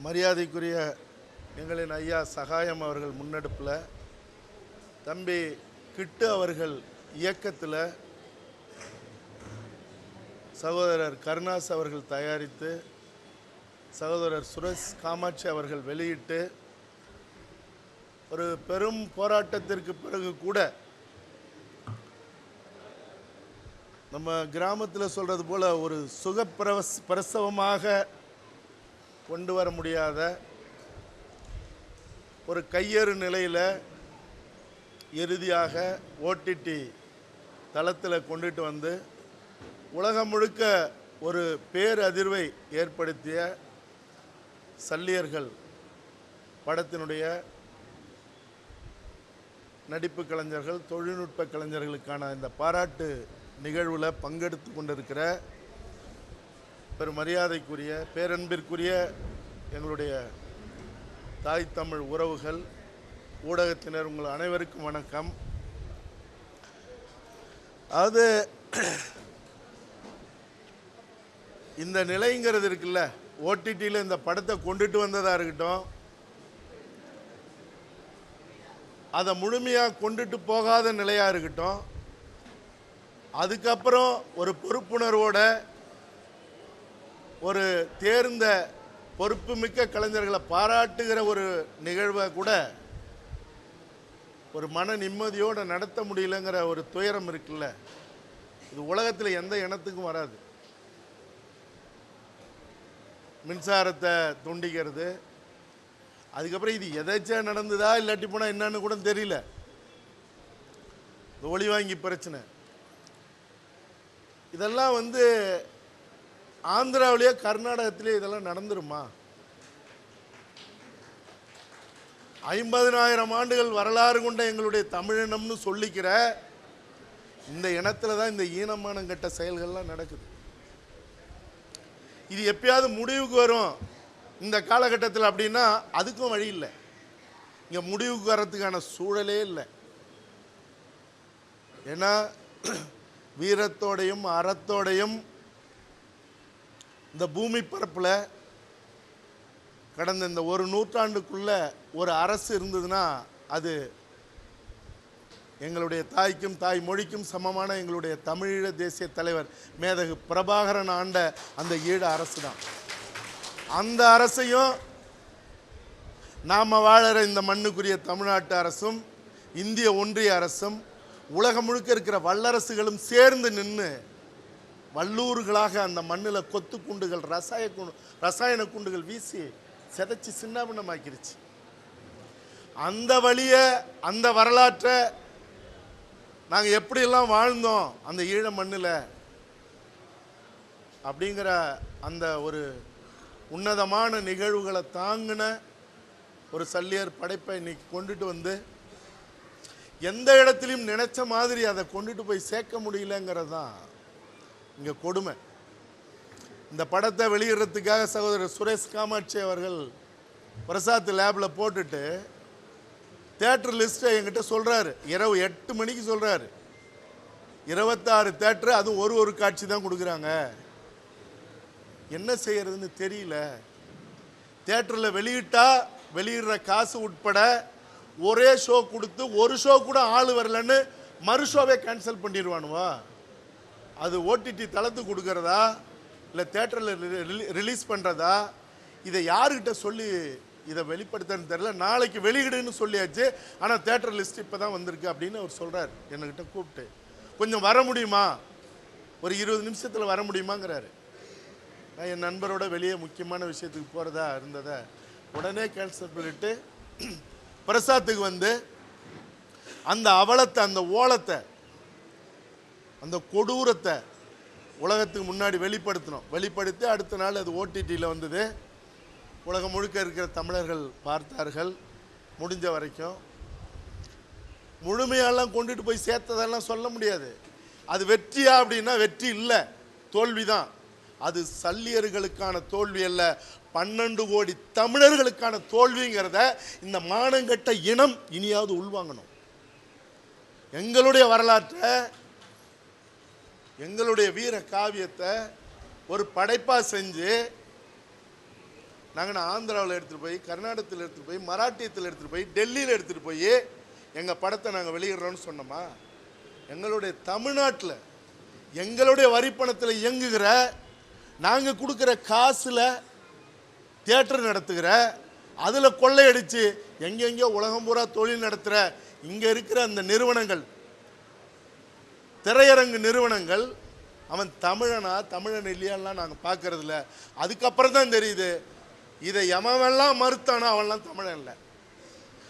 மரியாதைக்குரிய எங்களின் ஐயா சகாயம் அவர்கள் முன்னெடுப்பில், தம்பி கிட்டு அவர்கள் இயக்கத்தில், சகோதரர் கருணாஸ் அவர்கள் தயாரித்து, சகோதரர் சுரேஷ் காமாட்சி அவர்கள் வெளியிட்டு, ஒரு பெரும் போராட்டத்திற்கு பிறகு கூட நம்ம கிராமத்தில் சொல்கிறது போல் ஒரு பிரசவமாக கொண்டு வர முடியாத ஒரு கையறு நிலையில் இறுதியாக ஓடிடி தளத்தில் கொண்டுட்டு வந்து உலகம் முழுக்க ஒரு பேரதிர்வை ஏற்படுத்திய சல்லியர்கள் படத்தினுடைய நடிப்பு கலைஞர்கள், தொழில்நுட்ப கலைஞர்களுக்கான இந்த பாராட்டு நிகழ்வில் பங்கெடுத்து கொண்டிருக்கிற பெரும் மரியாதைக்குரிய பேரன்பிற்குரிய எங்களுடைய தாய் தமிழ் உறவுகள், ஊடகத்தினர், உங்கள் அனைவருக்கும் வணக்கம். அது இந்த நிலைங்கிறது இருக்குல்ல, ஓடிடியில் இந்த படத்தை கொண்டுட்டு வந்ததாக இருக்கட்டும், அதை முழுமையாக கொண்டுட்டு போகாத நிலையாக இருக்கட்டும், அதுக்கப்புறம் ஒரு பொறுப்புணர்வோட ஒரு தேர்ந்த பொறுப்புமிக்க கலைஞர்களை பாராட்டுகிற ஒரு நிகழ்வை கூட ஒரு மன நிம்மதியோடு நடத்த முடியலங்கிற ஒரு துயரம் இருக்குல்ல, இது உலகத்தில் எந்த இனத்துக்கும் வராது. மின்சாரத்தை துண்டிக்கிறது, அதுக்கப்புறம் இது எதாச்சும் நடந்ததா இல்லாட்டி போனால் என்னன்னு கூட தெரியல, இந்த ஒளி வாங்கி பிரச்சனை, இதெல்லாம் ஆந்திராவிலேயே கர்நாடகத்திலே இதெல்லாம் நடந்துருமா? 50,000 ஆண்டுகள் வரலாறு கொண்ட எங்களுடைய தமிழினம்னு சொல்லிக்கிற இந்த இனத்துல தான் இந்த ஈனமானம் கட்ட செயல்கள்லாம் நடக்குது. இது எப்பயாவது முடிவுக்கு வரும் இந்த காலகட்டத்தில் அப்படின்னா அதுக்கும் வழி இல்லை. இங்கே முடிவுக்கு வர்றதுக்கான சூழலே இல்லை. ஏன்னா வீரத்தோடையும் அறத்தோடையும் இந்த பூமி பரப்பில் கடந்த இந்த ஒரு நூற்றாண்டுக்குள்ள ஒரு அரசு இருந்ததுன்னா அது எங்களுடைய தாய்க்கும் தாய் மொழிக்கும் சமமான எங்களுடைய தமிழீழ தேசிய தலைவர் மேதகு பிரபாகரன் ஆண்ட அந்த ஈழ அரசு தான். அந்த அரசையும் நாம் வாழற இந்த மண்ணுக்குரிய தமிழ்நாட்டு அரசும் இந்திய ஒன்றிய அரசும் உலகம் முழுக்க இருக்கிற வல்லரசுகளும் சேர்ந்து நின்று வல்லூர்களாக அந்த மண்ணில் கொத்து குண்டுகள், ரசாயன குண்டுகள் வீசி செதைச்சி சின்னாபின்னமாக்கிருச்சு. அந்த வழியை, அந்த வரலாற்றை நாங்கள் எப்படியெல்லாம் வாழ்ந்தோம் அந்த ஈழ மண்ணில் அப்படிங்கிற அந்த ஒரு உன்னதமான நிகழ்வுகளை தாங்கின ஒரு சல்லியர் படைப்பை இன்னைக்கு கொண்டுட்டு வந்து எந்த இடத்துலையும் நினைச்ச மாதிரி அதை கொண்டுட்டு போய் சேர்க்க முடியலங்கிறது தான் இங்கே கொடுமை. இந்த படத்தை வெளியிடுறதுக்காக சகோதரர் சுரேஷ் காமாட்சி அவர்கள் பிரசாத் லேபில் போட்டுட்டு தேட்டர் லிஸ்ட்டை என்கிட்ட சொல்கிறாரு. இரவு 8 மணிக்கு சொல்கிறாரு. 26 தேட்டரு, அதுவும் ஒரு காட்சி தான் கொடுக்குறாங்க. என்ன செய்யறதுன்னு தெரியல. தேட்டரில் வெளியிடுற காசு உட்பட ஒரே ஷோ கொடுத்து ஒரு ஷோ கூட ஆள் வரலன்னு மறு ஷோவே கேன்சல் பண்ணிடுவானுவா? அது ஓடிடி தளத்துக்கு கொடுக்கறதா இல்லை தேட்டரில் ரிலீஸ் பண்ணுறதா? இதை யாருக்கிட்ட சொல்லி இதை வெளிப்படுத்தன்னு தெரில. நாளைக்கு வெளியிடுன்னு சொல்லியாச்சு, ஆனால் தேட்டர் லிஸ்ட் இப்போ தான் வந்திருக்கு அப்படின்னு அவர் சொல்கிறார். என்கிட்ட கூப்பிட்டு கொஞ்சம் வர முடியுமா, ஒரு 20 நிமிஷத்தில் வர முடியுமாங்கிறாரு. நான் என் நண்பரோட வெளியே முக்கியமான விஷயத்துக்கு போகிறதா இருந்ததை உடனே கேன்சல் பண்ணிவிட்டு பிரசாத்துக்கு அந்த அவலத்தை, அந்த ஓலத்தை, அந்த கொடூரத்தை உலகத்துக்கு முன்னாடி வெளிப்படுத்தி அடுத்த நாள் அது ஓடிடியில் வந்தது. உலகம் முழுக்க இருக்கிற தமிழர்கள் பார்த்தார்கள். முடிஞ்ச வரைக்கும் முழுமையெல்லாம் கொண்டுட்டு போய் சேர்த்ததெல்லாம் சொல்ல முடியாது. அது வெற்றியா அப்படின்னா வெற்றி இல்லை, தோல்வி தான். அது சல்லியர்களுக்கான தோல்வி அல்ல, 12 கோடி தமிழர்களுக்கான தோல்விங்கிறத இந்த மானங்கட்ட இனம் இனியாவது உள்வாங்கணும். எங்களுடைய வரலாற்றை, எங்களுடைய வீர காவியத்தை ஒரு படைப்பாக செஞ்சு நாங்கள் ஆந்திராவில் எடுத்துகிட்டு போய், கர்நாடகத்தில் எடுத்துகிட்டு போய், மராட்டியத்தில் எடுத்துகிட்டு போய், டெல்லியில் எடுத்துகிட்டு போய் எங்கள் படத்தை நாங்கள் வெளியிடுறோன்னு சொன்னோமா? எங்களுடைய தமிழ்நாட்டில் எங்களுடைய வரிப்பணத்தில் இயங்குகிற, நாங்கள் கொடுக்குற காசில் தியேட்டர் நடத்துகிற, அதில் கொள்ளையடித்து எங்கெங்கேயோ உலகம் பூரா தொழில் நடத்துகிற இங்கே இருக்கிற அந்த நிறுவனங்கள், திரையரங்கு நிறுவனங்கள், அவன் தமிழனா தமிழன் இல்லையான்லாம் நாங்கள் பார்க்கறதில்ல. அதுக்கப்புறம் தான் தெரியுது இதை எவன்லாம் மறுத்தானோ அவன்லாம் தமிழன் இல்லை.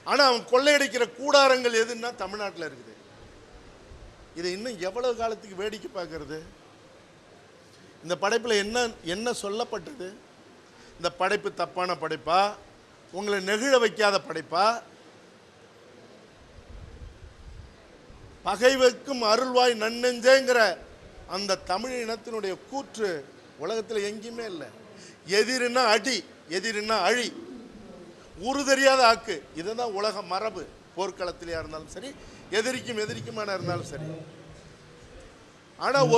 ஆனால் அவன் கொள்ளையடிக்கிற கூடாரங்கள் எதுன்னா தமிழ்நாட்டில் இருக்குது. இதை இன்னும் எவ்வளவு காலத்துக்கு வேடிக்கை பார்க்கறது? இந்த படைப்பில் என்ன சொல்லப்பட்டது? இந்த படைப்பு தப்பான படைப்பா? உங்களை நெகிழ வைக்காத படைப்பா? பகை வைக்கும் அருள்வாய் நன்னெஞ்சேங்கிற அந்த தமிழ் இனத்தினுடைய கூற்று உலகத்தில் எங்கேயுமே இல்லை. எதிரின்னா அடி, எதிரின்னா அழி, உரு தெரியாத ஆக்கு. இதுதான் உலக மரபு. போர்க்களத்திலேயா இருந்தாலும் சரி, எதிரிக்குமான இருந்தாலும் சரி. ஆனால்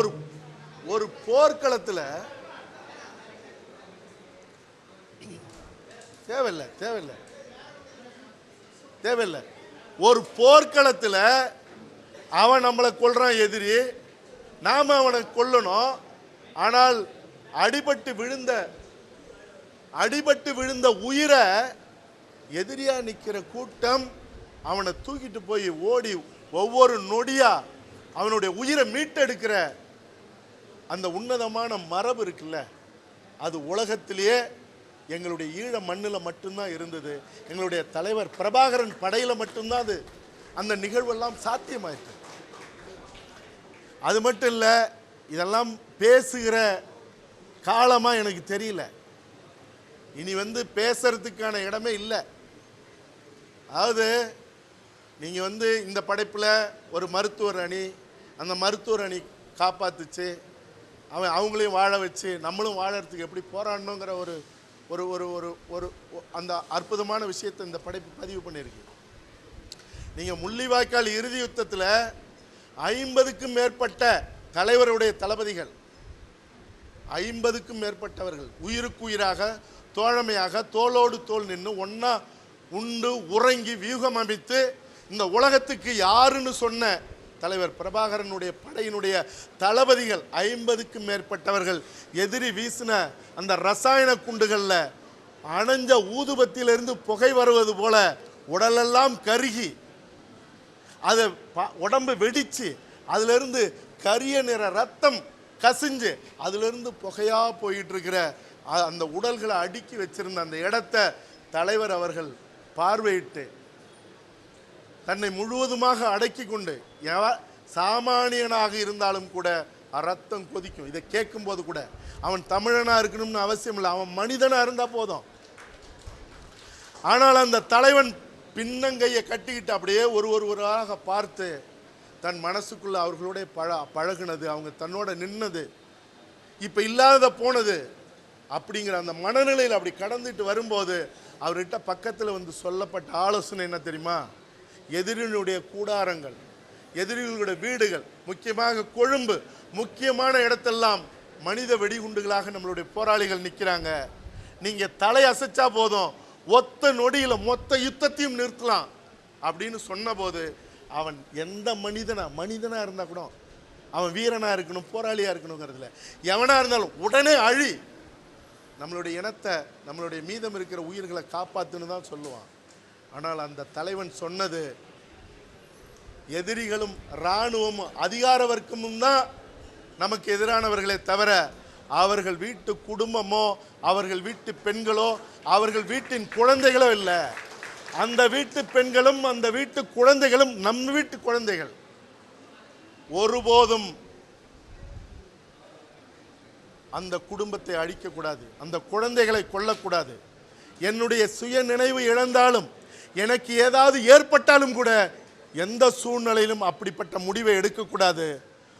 ஒரு போர்க்களத்தில் தேவையில்லை. ஒரு போர்க்களத்தில் அவன் நம்மளை கொல்றான் எதிரி, நாம் அவனை கொல்லணும். ஆனால் அடிபட்டு விழுந்த உயிரை எதிரியா நிற்கிற கூட்டம் அவனை தூக்கிட்டு போய் ஓடி ஒவ்வொரு நொடியா அவனுடைய உயிரை மீட்டெடுக்கிற அந்த உன்னதமான மரபு இருக்குல்ல, அது உலகத்திலேயே எங்களுடைய ஈழ மண்ணில் மட்டும்தான் இருந்தது. எங்களுடைய தலைவர் பிரபாகரன் படையில் மட்டும்தான் அது அந்த நிகழ்வெல்லாம் சாத்தியமாயிற்று. அது மட்டும் இல்லை, இதெல்லாம் பேசுகிற காலமாக எனக்கு தெரியல. இனி பேசுறதுக்கான இடமே இல்லை. அதாவது நீங்கள் இந்த படைப்பில் ஒரு மருத்துவர் அணி, அந்த மருத்துவர் அணி காப்பாத்துச்சு, அவங்களையும் வாழ வச்சு நம்மளும் வாழறதுக்கு எப்படி போராடணுங்கிற ஒரு ஒரு ஒரு ஒரு ஒரு அந்த அற்புதமான விஷயத்தை இந்த படைப்பு பதிவு பண்ணியிருக்கு. நீங்கள் முள்ளிவாய்க்கால் இறுதி யுத்தத்தில் 50க்கும் மேற்பட்ட தலைவருடைய தளபதிகள், 50க்கும் மேற்பட்டவர்கள் உயிருக்கு உயிராக, தோழமையாக, தோளோடு தோள் நின்று ஒன்றா உண்டு உறங்கி வியூகம் அமைத்து இந்த உலகத்துக்கு யாருன்னு சொன்ன தலைவர் பிரபாகரனுடைய படையினுடைய தளபதிகள் 50க்கும் மேற்பட்டவர்கள் எதிரி வீசின அந்த ரசாயன குண்டுகளில் அணைஞ்ச ஊதுபத்தியிலிருந்து புகை வருவது போல உடலெல்லாம் கருகி, அதை உடம்பு வெடிச்சு, அதிலிருந்து கரிய நிற ரத்தம் கசிஞ்சு அதிலிருந்து புகையா போயிட்டு இருக்கிற அந்த உடல்களை அடுக்கி வச்சிருந்த அந்த இடத்தை தலைவர் அவர்கள் பார்வையிட்டு தன்னை முழுவதுமாக அடக்கி கொண்டு, சாமானியனாக இருந்தாலும் கூட ரத்தம் கொதிக்கும். இதை கேட்கும் போது கூட அவன் தமிழனா இருக்கணும்னு அவசியம் இல்லை, அவன் மனிதனா இருந்தா போதும். ஆனால் அந்த தலைவன் பின்னங்கையை கட்டிக்கிட்டு அப்படியே ஒருவராக பார்த்து தன் மனசுக்குள்ள அவர்களோட பழகுனது, அவங்க தன்னோட நின்னது, இப்ப இல்லாத போனது அப்படிங்கிற அந்த மனநிலையில் அப்படி கடந்துட்டு வரும்போது அவர்கிட்ட பக்கத்தில் சொல்லப்பட்ட ஆலோசனை என்ன தெரியுமா? எதிரிகளுடைய கூடாரங்கள், எதிரிகளுடைய வீடுகள், முக்கியமாக கொழும்பு, முக்கியமான இடத்தெல்லாம் மனித வெடிகுண்டுகளாக நம்மளுடைய போராளிகள் நிற்கிறாங்க. நீங்க தலை அசைச்சா போதும், ஒத்த நொடியில மொத்த யுத்தத்தையும் நிறுத்தலாம் அப்படின்னு சொன்னபோது அவன் எந்த மனிதனா இருந்தா கூட அவன் வீரனா இருக்கணும், போராளியா இருக்கணுங்கிறதுல எவனா இருந்தாலும் உடனே அழி, நம்மளுடைய இனத்தை, நம்மளுடைய மீதம் இருக்கிற உயிர்களை காப்பாத்துன்னு தான் சொல்லுவான். ஆனால் அந்த தலைவன் சொன்னது, எதிரிகளும் இராணுவமும் அதிகார வர்க்கமும் தான் நமக்கு எதிரானவர்களே தவிர அவர்கள் வீட்டு குடும்பமோ, அவர்கள் வீட்டு பெண்களோ, அவர்கள் வீட்டின் குழந்தைகளோ இல்லை. அந்த வீட்டு பெண்களும் அந்த வீட்டு குழந்தைகளும் நம் வீட்டு குழந்தைகள். ஒருபோதும் அந்த குடும்பத்தை அழிக்கக்கூடாது, அந்த குழந்தைகளை கொல்லக்கூடாது. என்னுடைய சுய நினைவு இழந்தாலும், எனக்கு ஏதாவது ஏற்பட்டாலும் கூட எந்த சூழ்நிலையிலும் அப்படிப்பட்ட முடிவை எடுக்கக்கூடாது.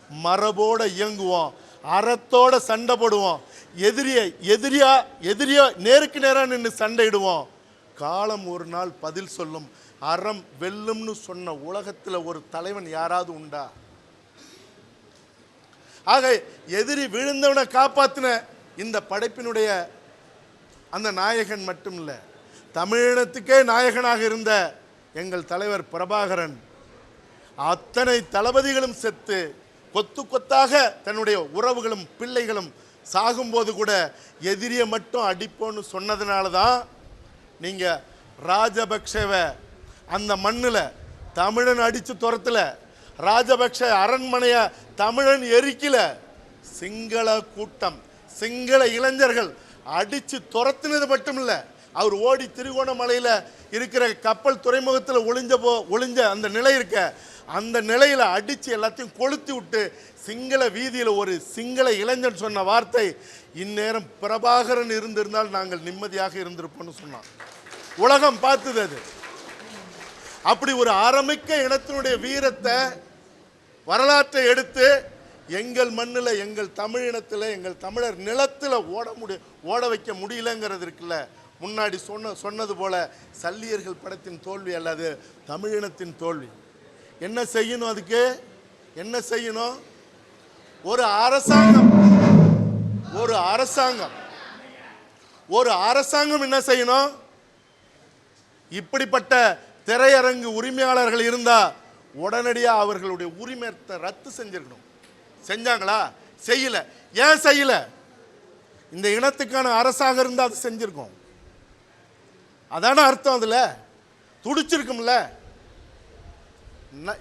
மரபோட இயங்குவோம், அறத்தோட சண்டை போடுவோம், எதிரியா நேருக்கு நேராக நின்று சண்டையிடுவோம். காலம் ஒரு நாள் பதில் சொல்லும். அறம் வெல்லும்னு சொன்ன உலகத்தில் ஒரு தலைவன் யாராவது உண்டா? ஆக எதிரி விழுந்தவனை காப்பாத்தின இந்த படைப்பினுடைய அந்த நாயகன் மட்டும் இல்லை, தமிழினத்துக்கே நாயகனாக இருந்த எங்கள் தலைவர் பிரபாகரன் அத்தனை தளபதிகளும் செத்து கொத்து கொத்தாக தன்னுடைய உறவுகளும் பிள்ளைகளும் சாகும்போது கூட எதிரியை மட்டும் அடிப்போன்னு சொன்னதுனால தான் நீங்கள் ராஜபக்சேவை அந்த மண்ணில் தமிழன் அடித்து துரத்தல, ராஜபக்ஷ அரண்மனையை தமிழன் எரிக்கல, சிங்கள கூட்டம் சிங்கள இளைஞர்கள் அடித்து துரத்தினது மட்டும் இல்லை, அவர் ஓடி திருகோணமலையில் இருக்கிற கப்பல் துறைமுகத்தில் ஒளிஞ்ச அந்த நிலை இருக்க, அந்த நிலையில் அடித்து எல்லாத்தையும் கொளுத்தி விட்டு சிங்கள வீதியில் ஒரு சிங்கள இளைஞன் சொன்ன வார்த்தை, இந்நேரம் பிரபாகரன் இருந்திருந்தால் நாங்கள் நிம்மதியாக இருந்திருப்போம்னு சொன்னான். உலகம் பார்த்தது அது. அப்படி ஒரு ஆரம்பிக்க இனத்தினுடைய வீரத்தை வரலாற்றை எடுத்து எங்கள் மண்ணில் எங்கள் தமிழ் இனத்தில் எங்கள் தமிழர் நிலத்தில் ஓட வைக்க முடியலங்கிறது இருக்குல்ல. முன்னாடி சொன்னது போல சல்லியர்கள் படத்தின் தோல்வி அல்லது தமிழினத்தின் தோல்வி. என்ன செய்யணும்? அதுக்கு என்ன செய்யணும்? ஒரு அரசாங்கம் என்ன செய்யணும்? இப்படிப்பட்ட திரையரங்கு உரிமையாளர்கள் இருந்தா உடனடியாக அவர்களுடைய உரிமையை ரத்து செஞ்சிருக்கணும். செஞ்சாங்களா? செய்யல. ஏன் செய்யல? இந்த இனத்துக்கான அரசாக இருந்தால் அது செஞ்சிருக்கோம். அதான அர்த்தம். அதுல துடிச்சிருக்கும்ல.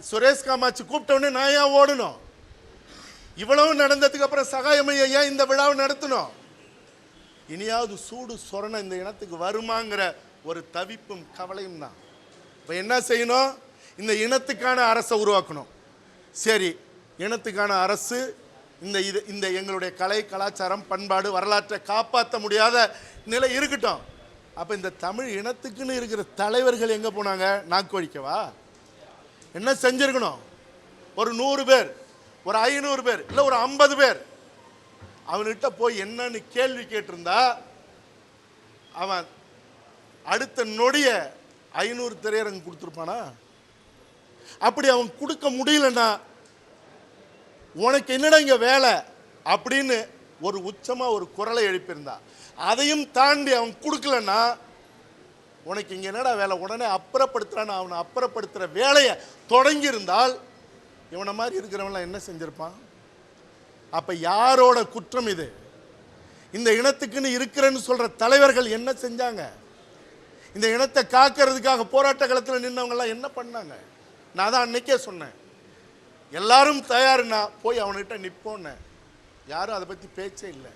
சுரேஷ் காமாட்சி கூப்பிட்டவொடனே நான் ஏன் ஓடணும்? இவ்வளவு நடந்ததுக்கு அப்புறம் சகாயமையா ஏன் இந்த விழாவை நடத்தணும்? இனியாவது சூடு சொரண இந்த இனத்துக்கு வருமாங்கிற ஒரு தவிப்பும் கவலையும் தான். இப்போ என்ன செய்யணும்? இந்த இனத்துக்கான அரசை உருவாக்கணும். சரி, இனத்துக்கான அரசு இந்த எங்களுடைய கலை கலாச்சாரம் பண்பாடு வரலாற்றை காப்பாற்ற முடியாத நிலை இருக்கட்டும். அப்போ இந்த தமிழ் இனத்துக்குன்னு இருக்கிற தலைவர்கள் எங்கே போனாங்க? நாக்கு வழிக்கவா? என்ன செஞ்சிருக்கணும்? ஒரு 100 பேர், ஒரு 500 பேர், இல்லை ஒரு 50 பேர் அவன்கிட்ட போய் என்னன்னு கேள்வி கேட்டிருந்தா அவன் அடுத்த நொடிய 500 திரையரங்கு கொடுத்துருப்பானா? அப்படி அவன் கொடுக்க முடியலன்னா உனக்கு என்னடா இங்க வேலை அப்படின்னு ஒரு உச்சமா ஒரு குரலை எழுப்பியிருந்தா, அதையும் தாண்டி அவன் கொடுக்கலன்னா உனக்கு இங்க என்னடா வேலை, உடனே அப்புறப்படுத்துறான்னு அவனை அப்புறப்படுத்துற வேலையை தொடங்கி இருந்தால் இவனை மாதிரி இருக்கிறவன்லாம் என்ன செஞ்சிருப்பான்? அப்ப யாரோட குற்றம் இது? இந்த இனத்துக்குன்னு இருக்கிறேன்னு சொல்ற தலைவர்கள் என்ன செஞ்சாங்க? இந்த இனத்தை காக்கிறதுக்காக போராட்ட களத்தில் நின்றவங்கெல்லாம் என்ன பண்ணாங்க? நான் தான் அன்னைக்கே சொன்னேன், எல்லாரும் தயாருன்னா போய் அவன்கிட்ட நிற்போன்னு. யாரும் அதை பற்றி பேச்சே இல்லை.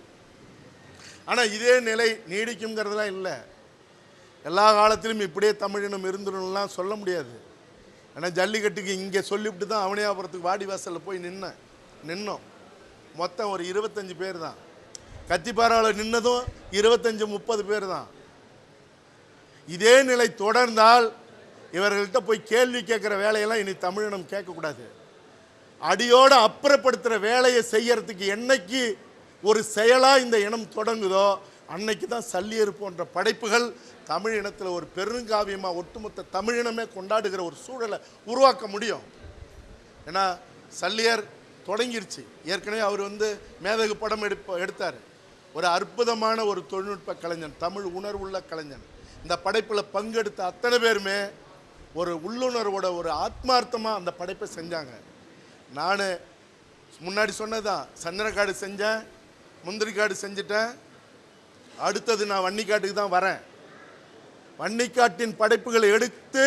ஆனால் இதே நிலை நீடிக்குங்கிறதுலாம் இல்லை. எல்லா காலத்திலும் இப்படியே தமிழினம் இருந்துடணும்லாம் சொல்ல முடியாது. ஏன்னா ஜல்லிக்கட்டுக்கு இங்கே சொல்லிவிட்டு தான் அவனியாபுரத்துக்கு வாடிவாசலில் போய் நின்னோம். மொத்தம் ஒரு 25 பேர் தான். கத்திப்பாராவில் நின்னதும் 25-30 பேர் தான். இதே நிலை தொடர்ந்தால் இவர்கள்ட்ட போய் கேள்வி கேட்குற வேலையெல்லாம் இனி தமிழினம் கேட்கக்கூடாது. அடியோடு அப்புறப்படுத்துகிற வேலையை செய்யறதுக்கு என்னைக்கு ஒரு செயலாக இந்த இனம் தொடங்குதோ அன்னைக்கு தான் சல்லியர் போன்ற படைப்புகள் தமிழ் இனத்தில் ஒரு பெருங்காவியமாக ஒட்டுமொத்த தமிழினமே கொண்டாடுகிற ஒரு சூழலை உருவாக்க முடியும். ஏன்னா சல்லியர் தொடங்கிருச்சு. ஏற்கனவே அவர் மேதகு படம் எடுத்தார். ஒரு அற்புதமான ஒரு தொழில்நுட்ப கலைஞன், தமிழ் உணர்வுள்ள கலைஞன். இந்த படைப்பில் பங்கெடுத்த அத்தனை பேருமே ஒரு உள்ளுணர்வோட ஒரு ஆத்மார்த்தமாக அந்த படைப்பை செஞ்சாங்க. நான் முன்னாடி சொன்னதான், சந்திரக்காடு செஞ்சேன், முந்திரிக்காடு செஞ்சிட்டேன், அடுத்தது நான் வன்னிக்காட்டுக்கு தான் வரேன். வன்னிக்காட்டின் படைப்புகளை எடுத்து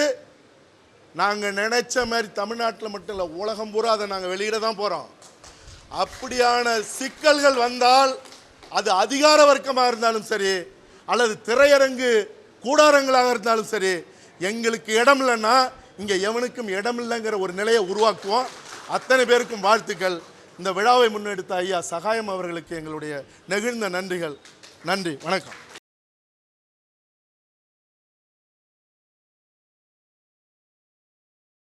நாங்கள் நினைச்ச மாதிரி தமிழ்நாட்டில் மட்டும் இல்லை உலகம் பூரா அதை நாங்கள் வெளியிட தான் போகிறோம். அப்படியான சிக்கல்கள் வந்தால் அது அதிகார வர்க்கமாக இருந்தாலும் சரி அல்லது திரையரங்கு கூடாரங்களாக இருந்தாலும் சரி, எங்களுக்கு இடம் இல்லைன்னா இங்கே எவனுக்கும் இடம் இல்லைங்கிற ஒரு நிலையை உருவாக்குவோம். அத்தனை பேருக்கும் வாழ்த்துக்கள். இந்த விழாவை முன்னெடுத்த ஐயா சகாயம் அவர்களுக்கு எங்களுடைய நெகிழ்ந்த நன்றிகள். நன்றி, வணக்கம்.